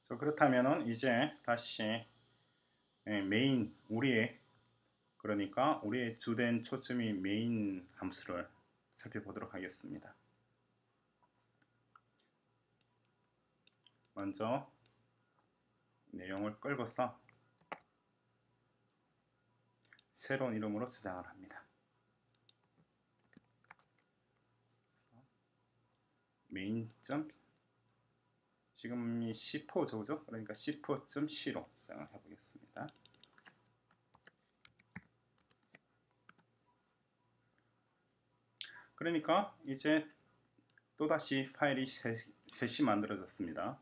자, 그렇다면은 이제 다시 메인 그러니까 우리의 주된 초점이 메인 함수를 살펴보도록 하겠습니다. 먼저 내용을 끌고서 새로운 이름으로 저장을 합니다. 메인 점 지금이 C4죠, 그러니까 C4.C로 저장을 해보겠습니다. 그러니까 이제 또다시 파일이 셋이 만들어졌습니다.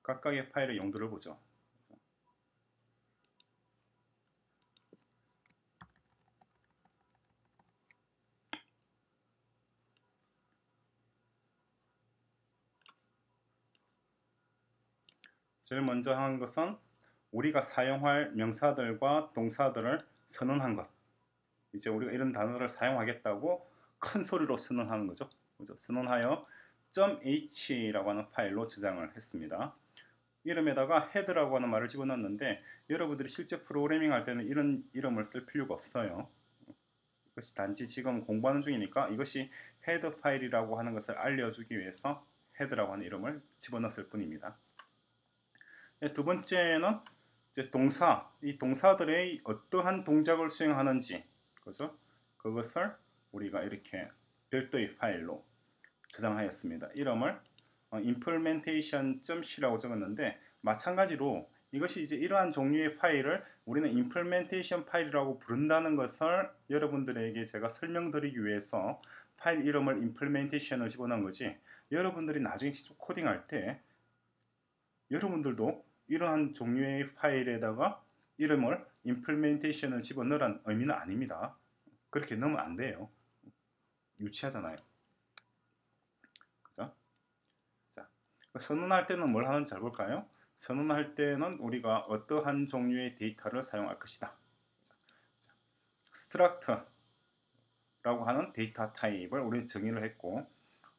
각각의 파일의 용도를 보죠. 제일 먼저 한 것은 우리가 사용할 명사들과 동사들을 선언한 것. 이제 우리가 이런 단어를 사용하겠다고 큰 소리로 선언하는 거죠. 선언하여 .h라고 하는 파일로 저장을 했습니다. 이름에다가 헤드라고 하는 말을 집어넣었는데 여러분들이 실제 프로그래밍 할 때는 이런 이름을 쓸 필요가 없어요. 이것이 단지 지금 공부하는 중이니까 이것이 헤드 파일이라고 하는 것을 알려주기 위해서 헤드라고 하는 이름을 집어넣었을 뿐입니다. 두 번째는 이제 이 동사들의 어떠한 동작을 수행하는지, 그죠? 그것을 우리가 이렇게 별도의 파일로 저장하였습니다. 이름을 implementation.c라고 적었는데 마찬가지로 이것이 이제 이러한 종류의 파일을 우리는 implementation 파일이라고 부른다는 것을 여러분들에게 제가 설명드리기 위해서 파일 이름을 implementation을 집어넣은 거지, 여러분들이 나중에 직접 코딩할 때 여러분들도 이러한 종류의 파일에다가 이름을 implementation을 집어넣으란 의미는 아닙니다. 그렇게 넣으면 안 돼요. 유치하잖아요. 그죠? 자, 선언할 때는 뭘 하는지 잘 볼까요? 선언할 때는 우리가 어떠한 종류의 데이터를 사용할 것이다. struct라고 하는 데이터 타입을 우리는 정의를 했고,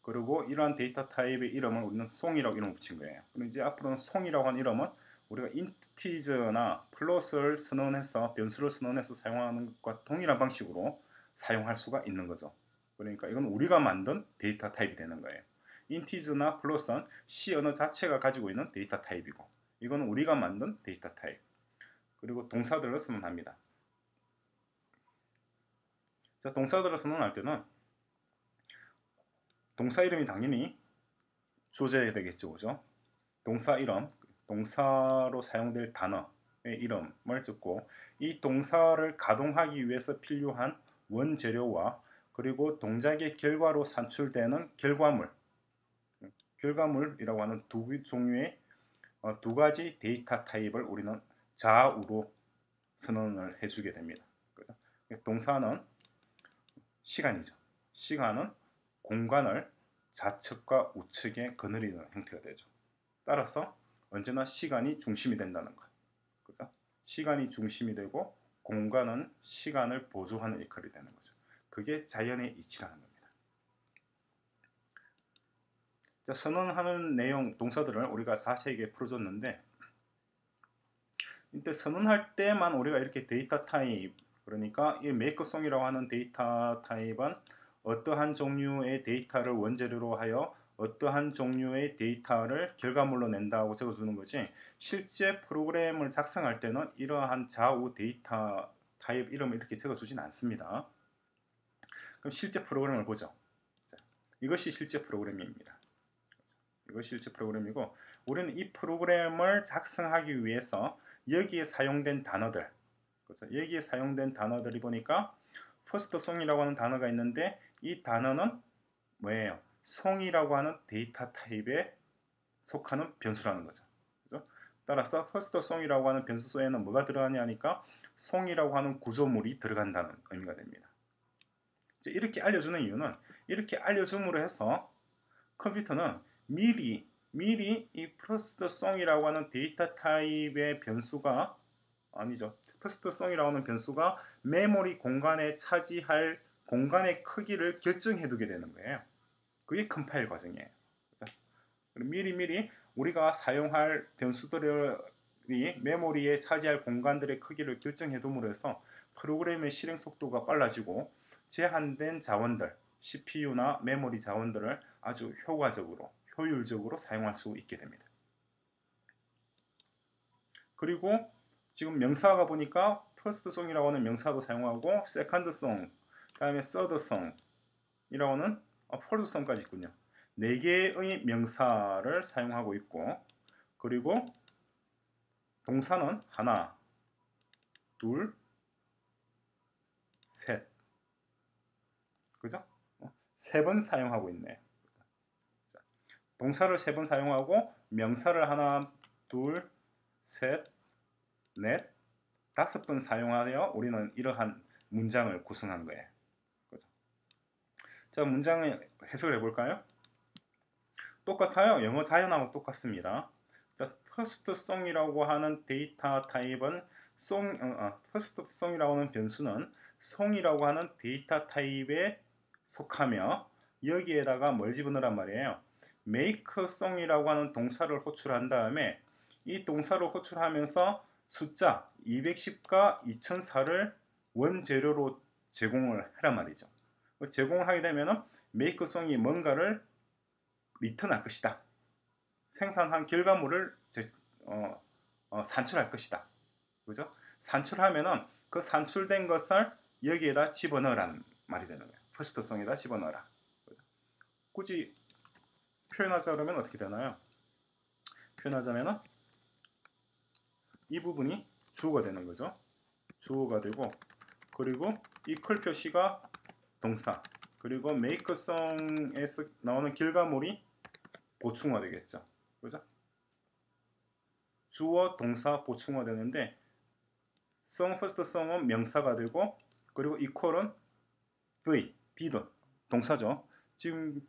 그리고 이러한 데이터 타입의 이름을 우리는 송이라고 이름을 붙인 거예요. 그럼 이제 앞으로는 송이라고 하는 이름은 우리가 인티저나 플롯을 선언해서 변수를 선언해서 사용하는 것과 동일한 방식으로 사용할 수가 있는 거죠. 그러니까 이건 우리가 만든 데이터 타입이 되는 거예요. 인티저나 플롯은 C 언어 자체가 가지고 있는 데이터 타입이고, 이건 우리가 만든 데이터 타입. 그리고 동사들을 선언합니다. 자, 동사들을 선언할 때는 동사 이름이 당연히 주어져야 되겠죠, 그죠? 동사 이름, 동사로 사용될 단어의 이름을 적고, 이 동사를 가동하기 위해서 필요한 원재료와 그리고 동작의 결과로 산출되는 결과물이라고 하는 두 종류의 두 가지 데이터 타입을 우리는 좌우로 선언을 해주게 됩니다. 그죠? 동사는 시간이죠. 시간은 공간을 좌측과 우측에 거느리는 형태가 되죠. 따라서 언제나 시간이 중심이 된다는 것. 그죠? 시간이 중심이 되고 공간은 시간을 보조하는 역할이 되는 거죠. 그게 자연의 이치라는 겁니다. 자, 선언하는 내용, 동사들을 우리가 자세하게 풀어줬는데, 이때 선언할 때만 우리가 이렇게 데이터 타입, 그러니까 이 메이크송이라고 하는 데이터 타입은 어떠한 종류의 데이터를 원재료로 하여 어떠한 종류의 데이터를 결과물로 낸다고 적어주는 거지, 실제 프로그램을 작성할 때는 이러한 좌우 데이터 타입 이름을 이렇게 적어주진 않습니다. 그럼 실제 프로그램을 보죠. 자, 이것이 실제 프로그램입니다. 이것이 실제 프로그램이고, 우리는 이 프로그램을 작성하기 위해서 여기에 사용된 단어들, 그렇죠? 여기에 사용된 단어들이 보니까 first song이라고 하는 단어가 있는데, 이 단어는 뭐예요? 송이라고 하는 데이터 타입에 속하는 변수라는 거죠. 그죠? 따라서 first song이라고 하는 변수소에는 뭐가 들어가냐니까 송이라고 하는 구조물이 들어간다는 의미가 됩니다. 이제 이렇게 알려주는 이유는, 이렇게 알려줌으로 해서 컴퓨터는 미리 이 first song이라고 하는 데이터 타입의 변수가 아니죠. first song이라고 하는 변수가 메모리 공간에 차지할 공간의 크기를 결정해 두게 되는 거예요. 그게 컴파일 과정이에요. 그렇죠? 미리 우리가 사용할 변수들이 메모리에 차지할 공간들의 크기를 결정해 둠으로 해서 프로그램의 실행 속도가 빨라지고 제한된 자원들, CPU나 메모리 자원들을 아주 효과적으로, 효율적으로 사용할 수 있게 됩니다. 그리고 지금 명사가 보니까 first성이라고 하는 명사도 사용하고 second성, 그 다음에 third성이라고 하는 fourth성까지 있군요. 4개의 명사를 사용하고 있고, 그리고 동사는 하나, 둘, 셋, 그죠? 3번 사용하고 있네. 동사를 3번 사용하고 명사를 하나, 둘, 셋, 넷, 5번 사용하여 우리는 이러한 문장을 구성한 거예요. 그죠? 자, 문장을 해석을 해볼까요? 똑같아요. 영어 자연하고 똑같습니다. 자, first성이라고 하는 데이터 타입은 first성이라고 하는 변수는 성이라고 하는 데이터 타입에 속하며 여기에다가 뭘 집어넣으란 말이에요. make성이라고 하는 동사를 호출한 다음에 이 동사를 호출하면서 숫자 210과 2004를 원재료로 제공을 하란 말이죠. 제공을 하게 되면 make성이 뭔가를 리턴할 것이다. 생산한 결과물을 산출할 것이다. 그죠? 산출하면은 그 산출된 것을 여기에다 집어넣으라는 말이 되는 거예요. first성에다 집어넣어라. 그죠? 굳이 표현하자 그러면 어떻게 되나요? 표현하자면은 이 부분이 주어가 되는 거죠. 주어가 되고, 그리고 equal 표시가 동사, 그리고 make성에서 나오는 결과물이 보충화 되겠죠. 그죠? 주어, 동사, 보충화 되는데 성, first성은 명사가 되고, 그리고 equal은 the, be 동사죠. 지금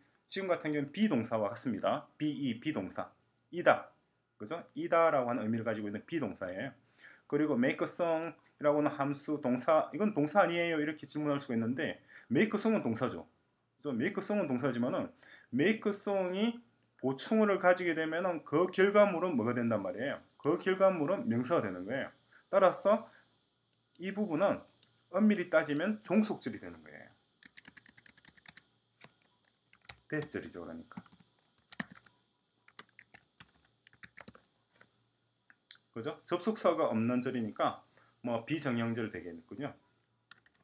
같은 경우는 비동사와 같습니다. be, 비동사. 이다. 그죠? 이다라고 하는 의미를 가지고 있는 비동사예요. 그리고 make성이라고 하는 함수 동사, 이건 동사 아니에요? 이렇게 질문할 수가 있는데 make성은 동사죠. 그래서 make성은 동사지만은 make성이 보충어를 가지게 되면은 그 결과물은 뭐가 된단 말이에요. 그 결과물은 명사가 되는 거예요. 따라서 이 부분은 엄밀히 따지면 종속절이 되는 거예요. 대절이죠, 그러니까. 그죠? 접속사가 없는 절이니까 뭐 비정형절 되겠군요.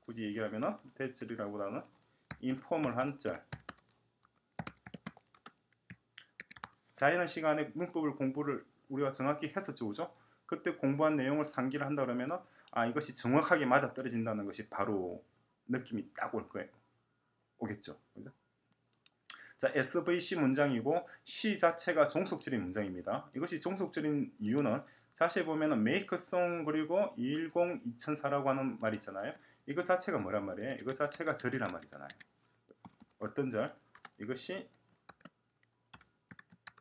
굳이 얘기하면은 대절이라고보다는 인폼을 한 절. 자연한 시간에 문법을 공부를 우리가 정확히 했었죠, 그죠? 그때 공부한 내용을 상기를 한다 그러면은 이것이 정확하게 맞아 떨어진다는 것이 바로 느낌이 딱 올 거예요. 오겠죠, 그죠? 자, SVC 문장이고 C 자체가 종속절인 문장입니다. 이것이 종속절인 이유는 자세히 보면은 make성 그리고 210, 2004라고 하는 말이 있잖아요. 이거 자체가 뭐란 말이에요? 이거 자체가 절이란 말이잖아요. 어떤 절? 이것이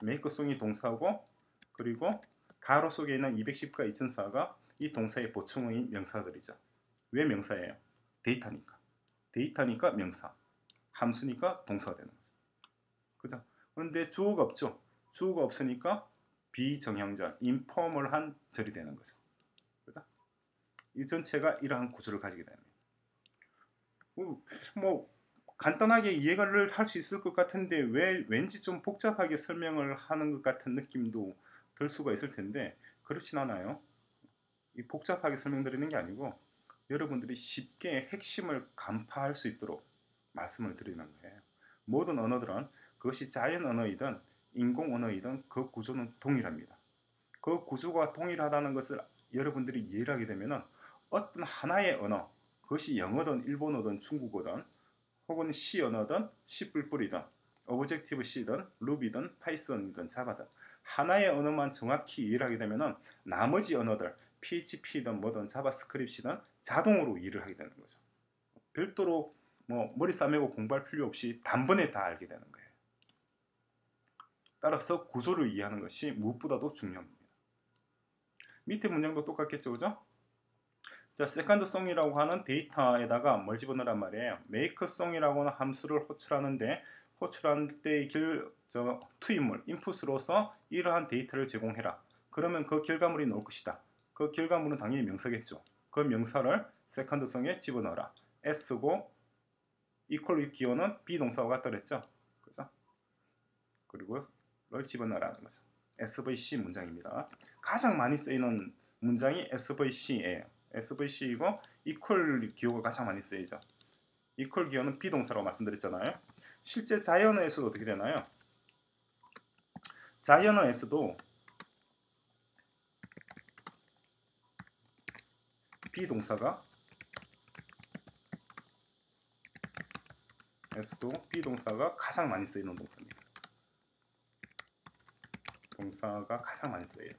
make성이 동사고, 그리고 가로 속에 있는 210과 2004가 이 동사의 보충어인 명사들이죠. 왜 명사예요? 데이터니까. 데이터니까 명사. 함수니까 동사가 되는 거죠. 그죠? 그런데 주어가 없죠. 주어가 없으니까 비정형절, 인포멀한 절이 되는 거죠. 그죠? 이 전체가 이러한 구조를 가지게 됩니다. 뭐 간단하게 이해를 할 수 있을 것 같은데 왜 왠지 좀 복잡하게 설명을 하는 것 같은 느낌도 들 수가 있을 텐데 그렇진 않아요. 이 복잡하게 설명드리는 게 아니고 여러분들이 쉽게 핵심을 간파할 수 있도록 말씀을 드리는 거예요. 모든 언어들은 그것이 자연 언어이든 인공 언어이든 그 구조는 동일합니다. 그 구조가 동일하다는 것을 여러분들이 이해를 하게 되면 어떤 하나의 언어, 그것이 영어든 일본어든 중국어든 혹은 C 언어든 C++이든 오브젝티브 C든 루비든 파이썬이든 자바든 하나의 언어만 정확히 이해를 하게 되면 나머지 언어들 PHP든 뭐든 자바스크립트든 자동으로 이해를 하게 되는 거죠. 별도로 뭐 머리 싸매고 공부할 필요 없이 단번에 다 알게 되는 거예요. 따라서 구조를 이해하는 것이 무엇보다도 중요합니다. 밑에 문장도 똑같겠죠, 그죠? 자, second성이라고 하는 데이터에다가 뭘 집어넣으란 말이에요. make성이라고 하는 함수를 호출하는데 호출한 때의 투입물, 인풋으로서 이러한 데이터를 제공해라. 그러면 그 결과물이 나올 것이다. 그 결과물은 당연히 명사겠죠. 그 명사를 세컨드성에 집어넣어라. S고 equal 기호는 비동사와 같다 그랬죠. 그죠? 그리고 를 집어넣으라는 거죠. SVC 문장입니다. 가장 많이 쓰이는 문장이 SVC예요. SVC이고 equal 기호가 가장 많이 쓰이죠. equal 기호는 비동사라고 말씀드렸잖아요. 실제 자연어에서도 어떻게 되나요? 자연어에서도 비동사가 가장 많이 쓰이는 동사입니다. 동사가 가장 많이 쓰여요.